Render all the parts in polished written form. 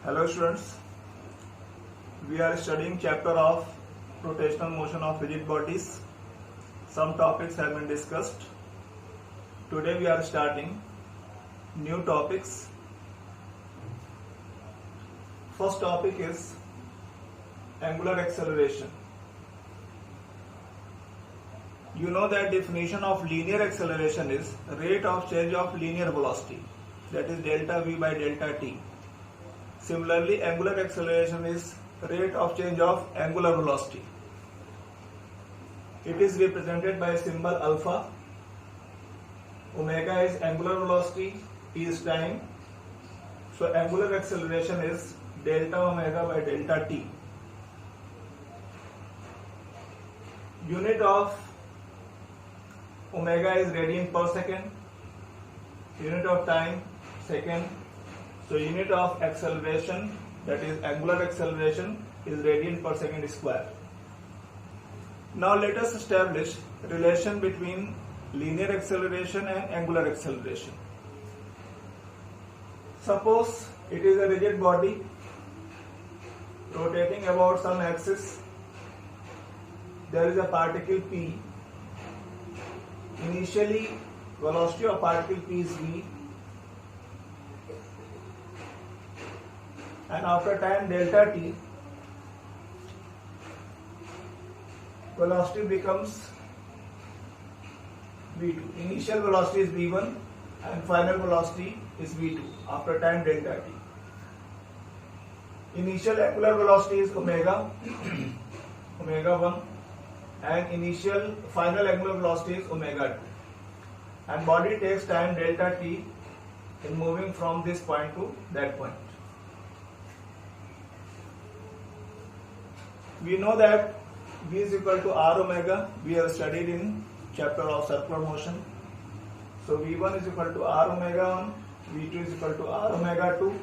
Hello students, we are studying chapter of rotational motion of rigid bodies. Some topics have been discussed. Today we are starting new topics. First topic is angular acceleration. You know that definition of linear acceleration is rate of change of linear velocity, that is delta v by delta t. Similarly, angular acceleration is rate of change of angular velocity. It is represented by symbol alpha. Omega is angular velocity, t is time. So angular acceleration is delta omega by delta t. Unit of omega is radian per second. Unit of time, second. So unit of acceleration, that is angular acceleration, is radian per second square. Now let us establish relation between linear acceleration and angular acceleration. Suppose it is a rigid body rotating about some axis. There is a particle P. Initially, velocity of particle P is v, and after time delta t, velocity becomes v2. Initial velocity is v1 and final velocity is v2 after time delta t. Initial angular velocity is omega, omega 1, and final angular velocity is omega 2. And body takes time delta t in moving from this point to that point. We know that v is equal to r omega. We have studied in chapter of circular motion. So v1 is equal to r omega 1, v2 is equal to r omega 2.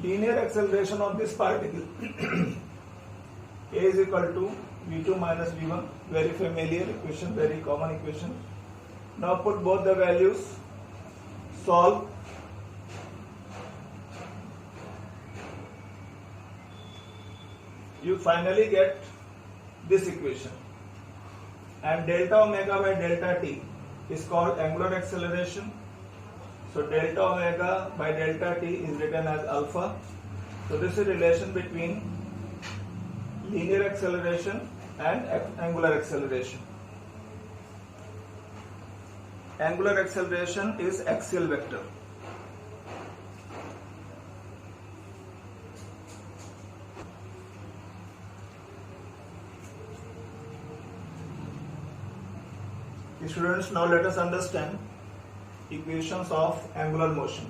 Linear acceleration of this particle a is equal to v2 minus v1. Very familiar equation, very common equation. Now put both the values, solve. You finally get this equation, and delta omega by delta t is called angular acceleration. So delta omega by delta t is written as alpha. So this is relation between linear acceleration and angular acceleration. Angular acceleration is axial vector. Students, now let us understand equations of angular motion.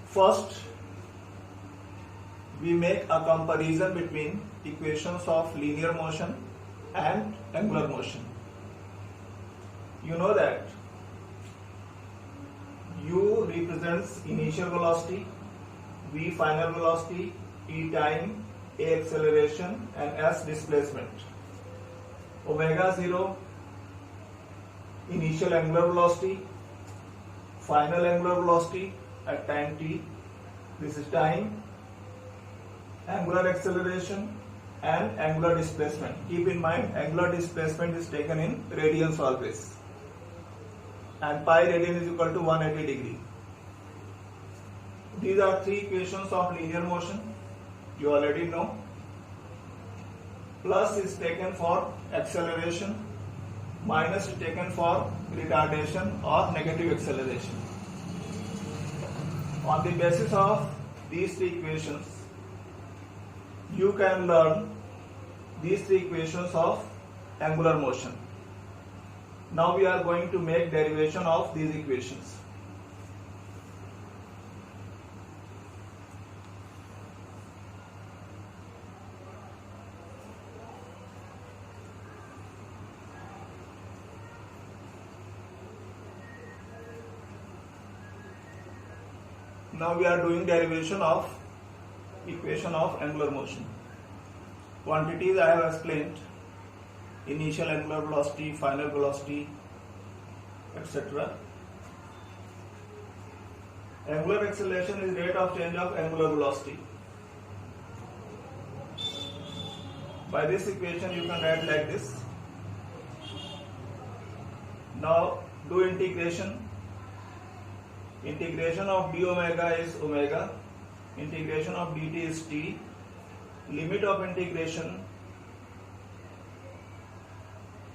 First, we make a comparison between equations of linear motion and angular motion. You know that u represents initial velocity, v final velocity, t time, a acceleration, and s displacement. Omega 0 initial angular velocity, final angular velocity at time t, this is time, angular acceleration and angular displacement. Keep in mind, angular displacement is taken in radians always, and pi radian is equal to 180 degree. These are three equations of linear motion, you already know. Plus is taken for acceleration, minus is taken for retardation or negative acceleration. On the basis of these three equations, you can learn these three equations of angular motion. Now we are going to make derivation of these equations. Now we are doing derivation of equation of angular motion. Quantities I have explained: initial angular velocity, final velocity, etc. Angular acceleration is rate of change of angular velocity. By this equation you can write like this. Now do integration. Integration of d omega is omega. Integration of dt is t. Limit of integration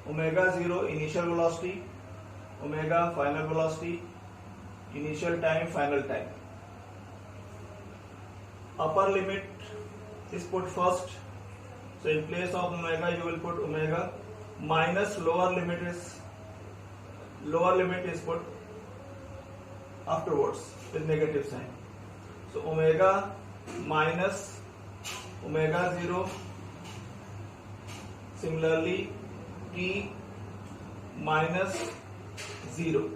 omega 0 initial velocity, omega final velocity, initial time, final time. Upper limit is put first. So in place of omega you will put omega minus lower limit is put afterwards with negative sign. So omega minus omega 0, similarly t minus 0.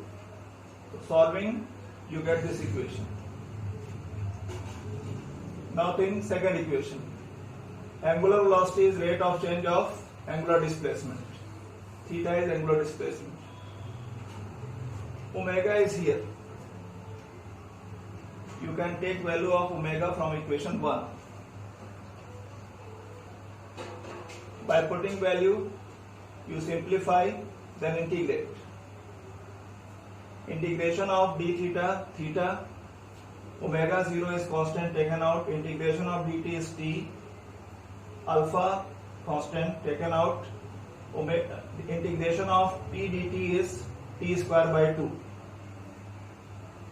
So solving you get this equation. Now think second equation. Angular velocity is rate of change of angular displacement. Theta is angular displacement. Omega is here. You can take value of omega from equation 1. By putting value, you simplify, then integrate. Integration of d theta, theta, omega 0 is constant taken out, integration of dt is t, alpha constant taken out, integration of p dt is t square by 2.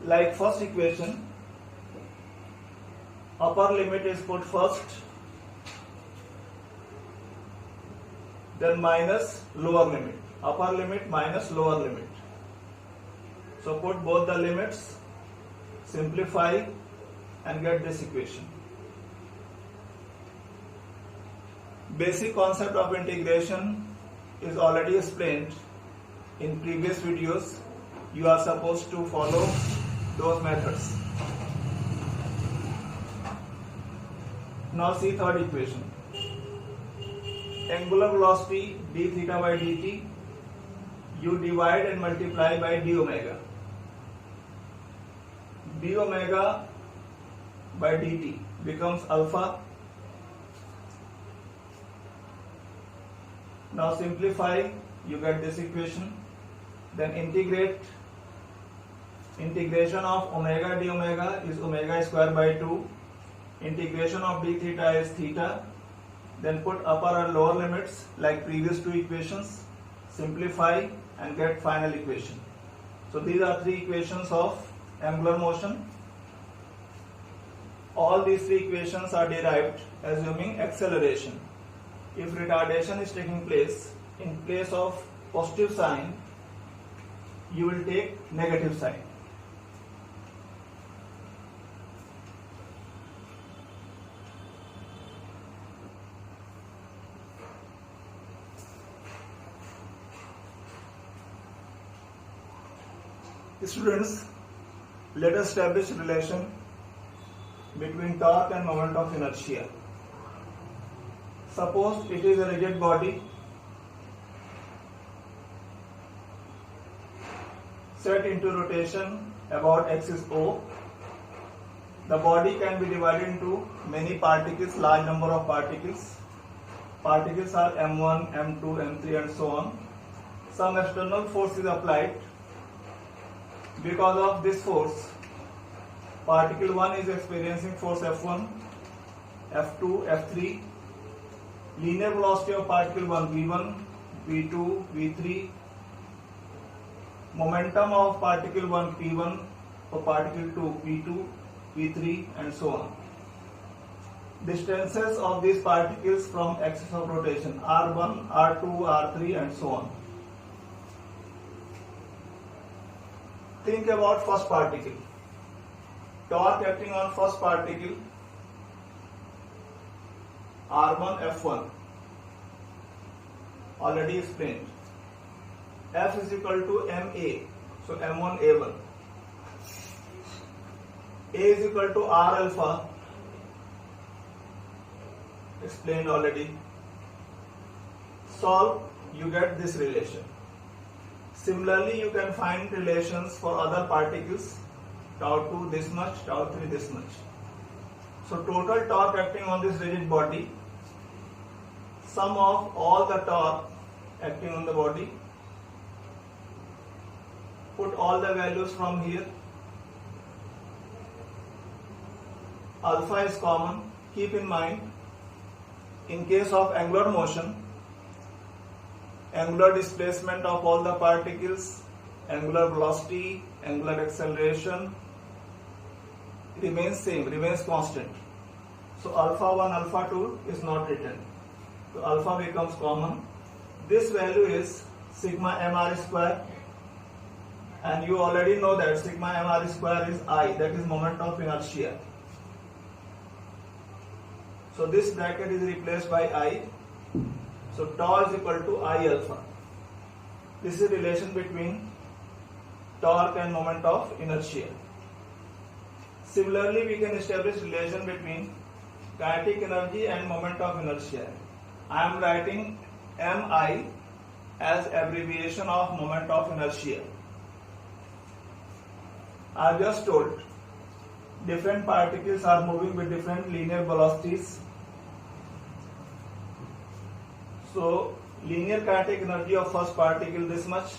Like first equation, upper limit is put first, then minus lower limit, upper limit minus lower limit. So put both the limits, simplify and get this equation. Basic concept of integration is already explained in previous videos. You are supposed to follow those methods. Now see third equation. Angular velocity d theta by dt, you divide and multiply by d omega. D omega by dt becomes alpha. Now simplify, you get this equation. Then integrate. Integration of omega d omega is omega square by 2. Integration of d theta is theta. Then put upper and lower limits like previous two equations. Simplify and get final equation. So these are three equations of angular motion. All these three equations are derived assuming acceleration. If retardation is taking place, in place of positive sign, you will take negative sign. Students, let us establish relation between torque and moment of inertia. Suppose it is a rigid body set into rotation about axis O. The body can be divided into many particles, large number of particles. Particles are M1, M2, M3 and so on. Some external force is applied. Because of this force, particle 1 is experiencing force F1, F2, F3. Linear velocity of particle 1 V1, V2, V3. Momentum of particle 1 P1, for particle 2 P2, P3 and so on. Distances of these particles from axis of rotation R1, R2, R3 and so on. Think about first particle. Torque acting on first particle R1, F1. Already explained. F is equal to MA. So M1, A1. A is equal to R alpha. Explained already. Solve, you get this relation. Similarly, you can find relations for other particles. tau 2 this much, tau 3 this much. So total torque acting on this rigid body, sum of all the torque acting on the body, put all the values from here. Alpha is common. Keep in mind, in case of angular motion, angular displacement of all the particles, angular velocity, angular acceleration remains same, remains constant. So alpha 1, alpha 2 is not written. So alpha becomes common. This value is sigma mr square, and you already know that sigma mr square is I, that is moment of inertia. So this bracket is replaced by I. So tau is equal to I alpha. This is relation between torque and moment of inertia. Similarly, we can establish relation between kinetic energy and moment of inertia. I am writing MI as abbreviation of moment of inertia. I just told different particles are moving with different linear velocities. So linear kinetic energy of first particle this much,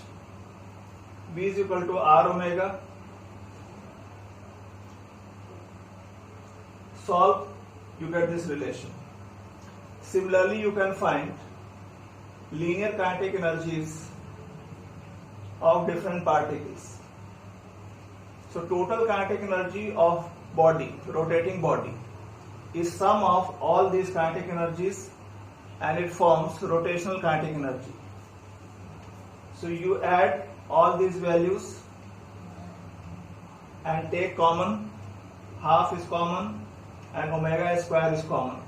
V is equal to R omega. Solve, you get this relation. Similarly, you can find linear kinetic energies of different particles. So total kinetic energy of body, rotating body, is sum of all these kinetic energies, and it forms rotational kinetic energy. So you add all these values and take common, half is common and omega square is common.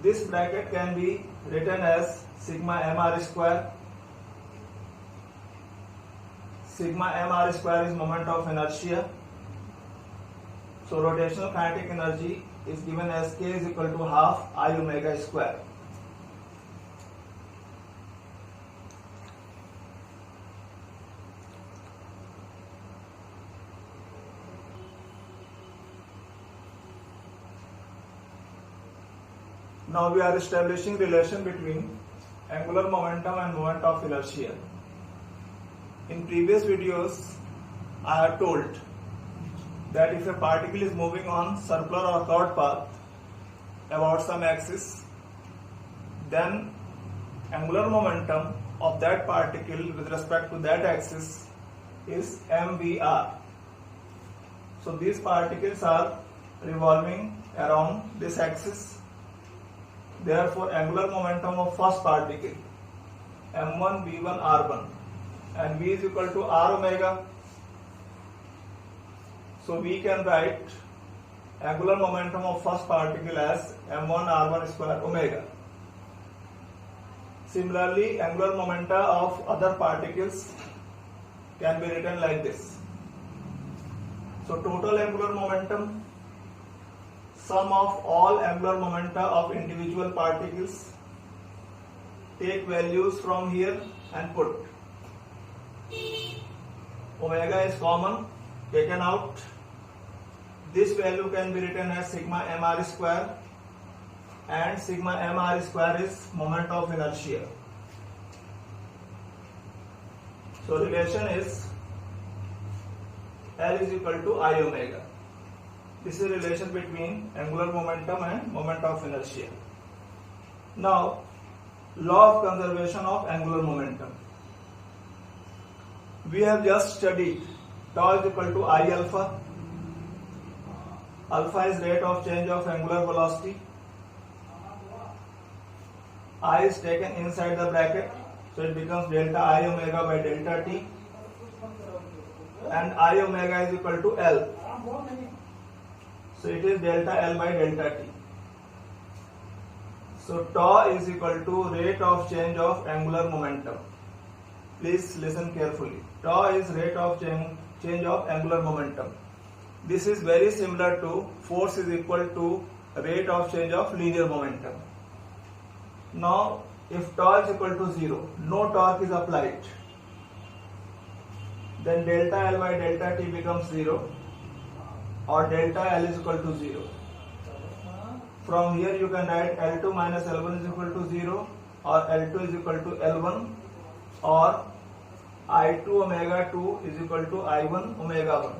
This bracket can be written as sigma mr square. Sigma mr square is moment of inertia. So rotational kinetic energy is given as k is equal to half I omega square. Now we are establishing relation between angular momentum and moment of inertia. In previous videos, I have told that if a particle is moving on circular or curved path about some axis, then angular momentum of that particle with respect to that axis is mvr. So these particles are revolving around this axis. Therefore, angular momentum of first particle m1 v1 r1 and v is equal to r omega. So we can write angular momentum of first particle as m1 r1 square omega. Similarly, angular momenta of other particles can be written like this. So total angular momentum, sum of all angular momenta of individual particles, take values from here and put. Omega is common, taken out. This value can be written as sigma mr square, and sigma mr square is moment of inertia. So relation is L is equal to I omega. This is a relation between angular momentum and moment of inertia. Now, law of conservation of angular momentum. We have just studied tau is equal to I alpha. Alpha is rate of change of angular velocity. I is taken inside the bracket, so it becomes delta I omega by delta t, and I omega is equal to L. So it is delta L by delta t. So tau is equal to rate of change of angular momentum. Please listen carefully. Tau is rate of change of angular momentum. This is very similar to force is equal to rate of change of linear momentum. Now, if tau is equal to 0, no torque is applied. then delta L by delta T becomes 0 or delta L is equal to 0. From here you can write L2 minus L1 is equal to 0 or L2 is equal to L1 or I2 omega 2 is equal to I1 omega 1.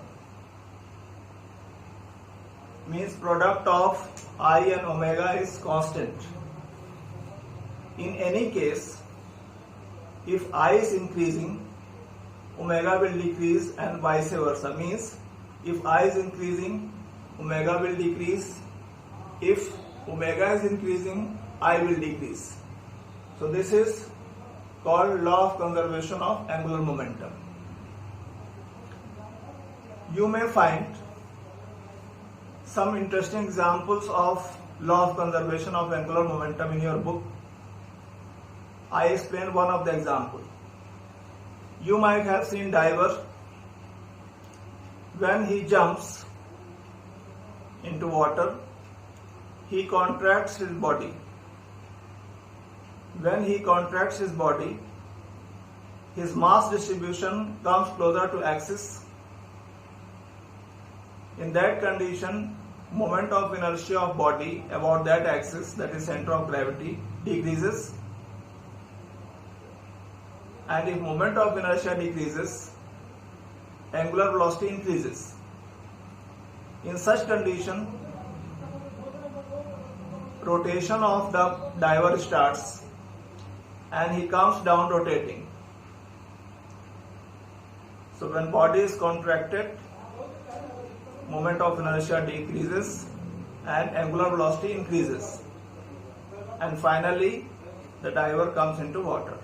Means product of I and omega is constant. In any case, if I is increasing, omega will decrease and vice versa. Means if I is increasing, omega will decrease. If omega is increasing, I will decrease. So this is called law of conservation of angular momentum. You may find some interesting examples of law of conservation of angular momentum in your book. I explain one of the example. You might have seen diver. When he jumps into water, he contracts his body. When he contracts his body, his mass distribution comes closer to axis. In that condition, moment of inertia of body about that axis, that is center of gravity, decreases. And if moment of inertia decreases, angular velocity increases. In such condition, rotation of the diver starts and he comes down rotating. So when body is contracted, moment of inertia decreases and angular velocity increases. And finally, the diver comes into water.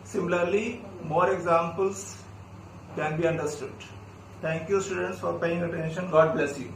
Similarly, more examples can be understood. Thank you, students, for paying attention. God bless you.